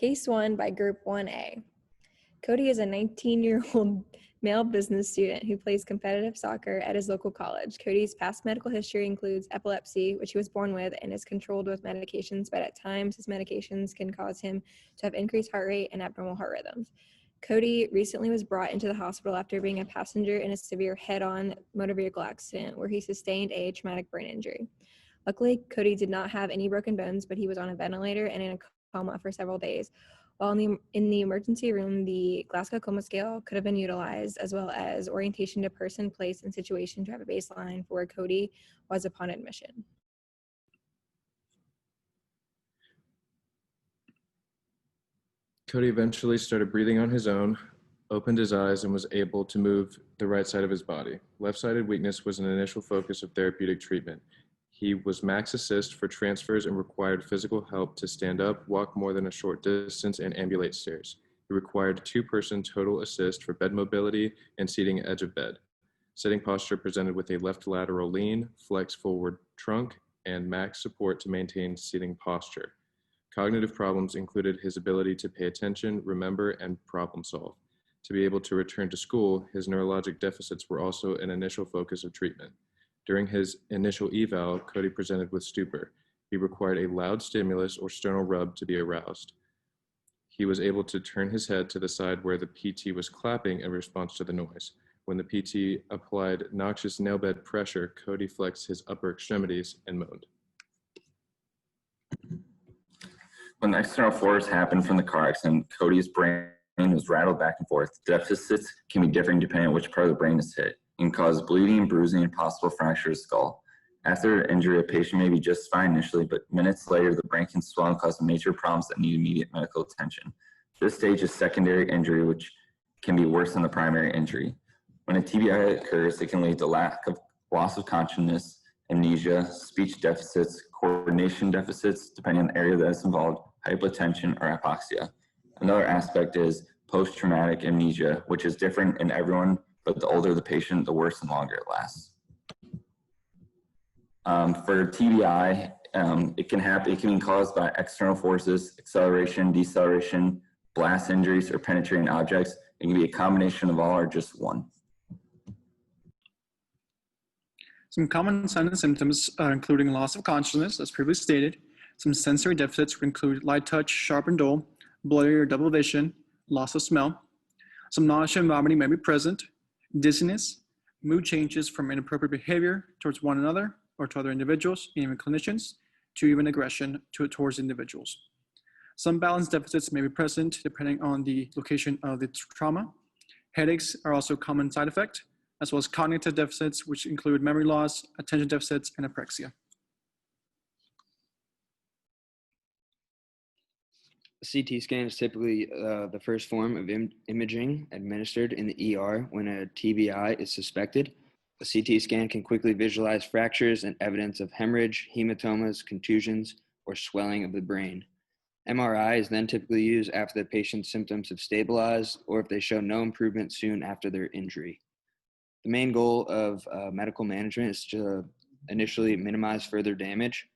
Case 1 by Group 1A. Cody is a 19-year-old male business student who plays competitive soccer at his local college. Cody's past medical history includes epilepsy, which he was born with and is controlled with medications, but at times his medications can cause him to have increased heart rate and abnormal heart rhythms. Cody recently was brought into the hospital after being a passenger in a severe head-on motor vehicle accident where he sustained a traumatic brain injury. Luckily, Cody did not have any broken bones, but he was on a ventilator and in a coma for several days. While in the emergency room, the Glasgow Coma Scale could have been utilized, as well as orientation to person, place, and situation to have a baseline for where Cody was upon admission. Cody eventually started breathing on his own, opened his eyes, and was able to move the right side of his body. Left-sided weakness was an initial focus of therapeutic treatment. He was max assist for transfers and required physical help to stand up, walk more than a short distance, and ambulate stairs. He required two-person total assist for bed mobility and seating edge of bed. Sitting posture presented with a left lateral lean, flex forward trunk, and max support to maintain seating posture. Cognitive problems included his ability to pay attention, remember, and problem solve. To be able to return to school, his neurologic deficits were also an initial focus of treatment. During his initial eval, Cody presented with stupor. He required a loud stimulus or sternal rub to be aroused. He was able to turn his head to the side where the PT was clapping in response to the noise. When the PT applied noxious nail bed pressure, Cody flexed his upper extremities and moaned. When the external force happened from the car accident, Cody's brain was rattled back and forth. Deficits can be different depending on which part of the brain is hit. It can cause bleeding, bruising, and possible fracture of the skull. After injury, a patient may be just fine initially, but minutes later, the brain can swell and cause major problems that need immediate medical attention. This stage is secondary injury, which can be worse than the primary injury. When a TBI occurs, it can lead to loss of consciousness, amnesia, speech deficits, coordination deficits, depending on the area that is involved, hypotension, or hypoxia. Another aspect is post-traumatic amnesia, which is different in everyone, but the older the patient, the worse and longer it lasts. For TBI, it can be caused by external forces, acceleration, deceleration, blast injuries, or penetrating objects. It can be a combination of all or just one. Some common signs and symptoms including loss of consciousness, as previously stated. Some sensory deficits would include light touch, sharp and dull, blurry or double vision, loss of smell. Some nausea and vomiting may be present, dizziness, mood changes from inappropriate behavior towards one another or to other individuals, even clinicians, to even aggression towards individuals. Some balance deficits may be present depending on the location of the trauma. Headaches are also a common side effect, as well as cognitive deficits, which include memory loss, attention deficits, and apraxia. A CT scan is typically the first form of imaging administered in the ER when a TBI is suspected. A CT scan can quickly visualize fractures and evidence of hemorrhage, hematomas, contusions, or swelling of the brain. MRI is then typically used after the patient's symptoms have stabilized or if they show no improvement soon after their injury. The main goal of medical management is to initially minimize further damage.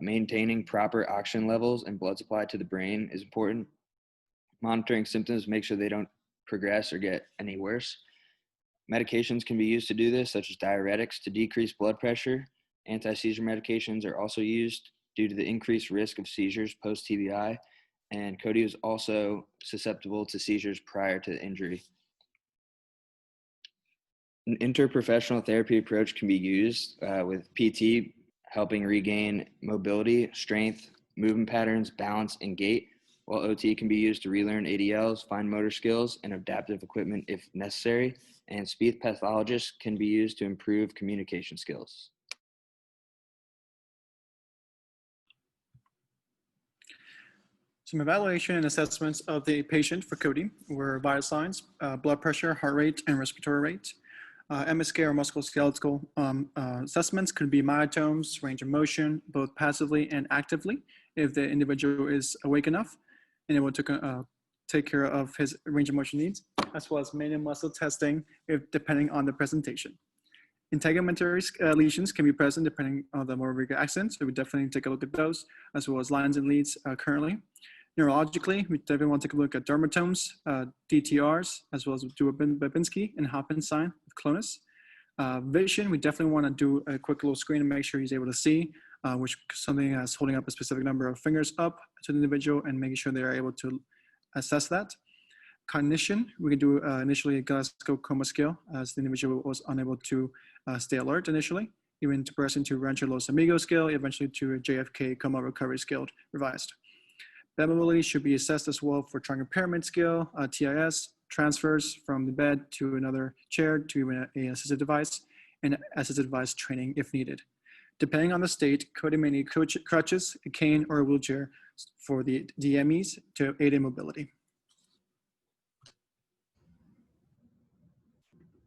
Maintaining proper oxygen levels and blood supply to the brain is important. Monitoring symptoms, make sure they don't progress or get any worse. Medications can be used to do this, such as diuretics to decrease blood pressure. Anti-seizure medications are also used due to the increased risk of seizures post-TBI, and Cody was also susceptible to seizures prior to the injury. An interprofessional therapy approach can be used with PT helping regain mobility, strength, movement patterns, balance, and gait, while OT can be used to relearn ADLs, fine motor skills, and adaptive equipment if necessary, and speech pathologists can be used to improve communication skills. Some evaluation and assessments of the patient for Cody were vital signs, blood pressure, heart rate, and respiratory rate. MSK or musculoskeletal assessments could be myotomes, range of motion, both passively and actively, if the individual is awake enough, and able to take care of his range of motion needs, as well as manual muscle testing, depending on the presentation. Integumentary lesions can be present depending on the motor vehicle accident, so we definitely take a look at those, as well as lines and leads currently. Neurologically, we definitely want to take a look at dermatomes, DTRs, as well as do a Babinski and Hopin sign with clonus. Vision, we definitely want to do a quick little screen and make sure he's able to see, which something as holding up a specific number of fingers up to the individual and making sure they're able to assess that. Cognition, we can do initially a Glasgow Coma Scale as the individual was unable to stay alert initially, even to progress into Rancho Los Amigos scale, eventually to a JFK Coma Recovery Scale revised. Bed mobility should be assessed as well for trunk impairment scale, TIS, transfers from the bed to another chair to even an assistive device, and assistive device training if needed. Depending on the state, Cody may need crutches, a cane, or a wheelchair for the DMEs to aid in mobility.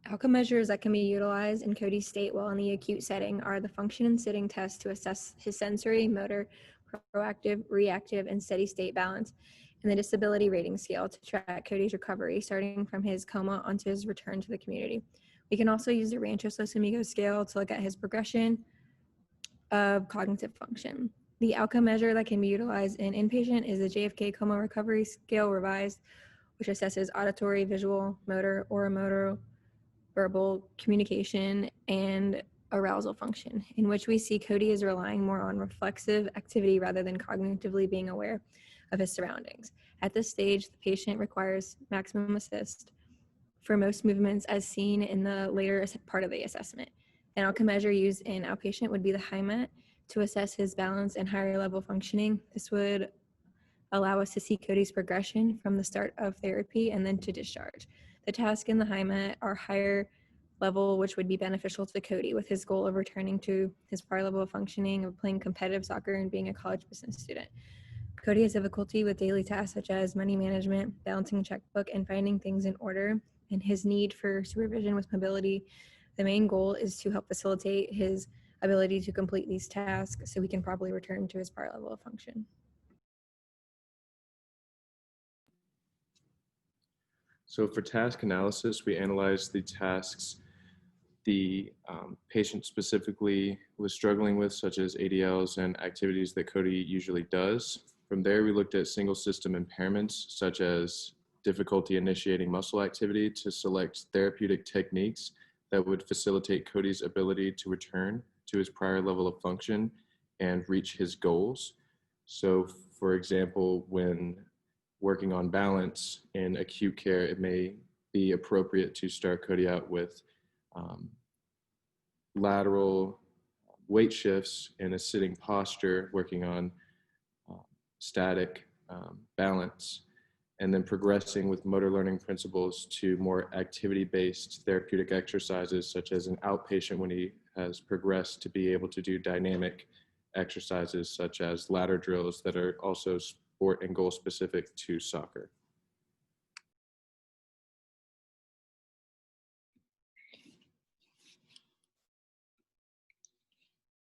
Outcome measures that can be utilized in Cody's state while in the acute setting are the function and sitting test to assess his sensory, motor, proactive, reactive, and steady state balance, and the disability rating scale to track Cody's recovery, starting from his coma onto his return to the community. We can also use the Rancho Los Amigos scale to look at his progression of cognitive function. The outcome measure that can be utilized in inpatient is the JFK Coma Recovery Scale revised, which assesses auditory, visual, motor, oromotor, verbal communication, and arousal function, in which we see Cody is relying more on reflexive activity rather than cognitively being aware of his surroundings. At this stage, the patient requires maximum assist for most movements as seen in the later part of the assessment. An outcome measure used in outpatient would be the HIMAT to assess his balance and higher level functioning. This would allow us to see Cody's progression from the start of therapy and then to discharge. The task in the HIMAT are higher level, which would be beneficial to Cody with his goal of returning to his prior level of functioning of playing competitive soccer and being a college business student. Cody has difficulty with daily tasks such as money management, balancing a checkbook, and finding things in order, and his need for supervision with mobility. The main goal is to help facilitate his ability to complete these tasks so he can properly return to his prior level of function. So for task analysis, we analyzed the tasks the patient specifically was struggling with, such as ADLs and activities that Cody usually does. From there, we looked at single system impairments, such as difficulty initiating muscle activity, to select therapeutic techniques that would facilitate Cody's ability to return to his prior level of function and reach his goals. So, for example, when working on balance in acute care, it may be appropriate to start Cody out with lateral weight shifts in a sitting posture, working on static balance, and then progressing with motor learning principles to more activity-based therapeutic exercises, such as an outpatient when he has progressed to be able to do dynamic exercises such as ladder drills that are also sport and goal specific to soccer.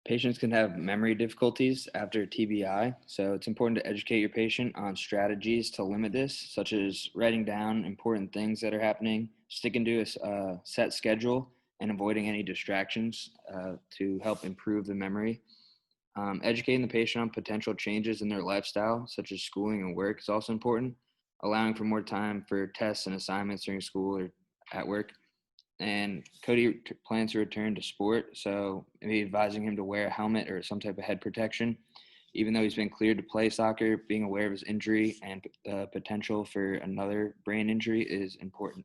Patients can have memory difficulties after TBI, so it's important to educate your patient on strategies to limit this, such as writing down important things that are happening, sticking to a set schedule, and avoiding any distractions to help improve the memory. Educating the patient on potential changes in their lifestyle, such as schooling and work, is also important, allowing for more time for tests and assignments during school or at work. And Cody plans to return to sport, so maybe advising him to wear a helmet or some type of head protection. Even though he's been cleared to play soccer, being aware of his injury and potential for another brain injury is important.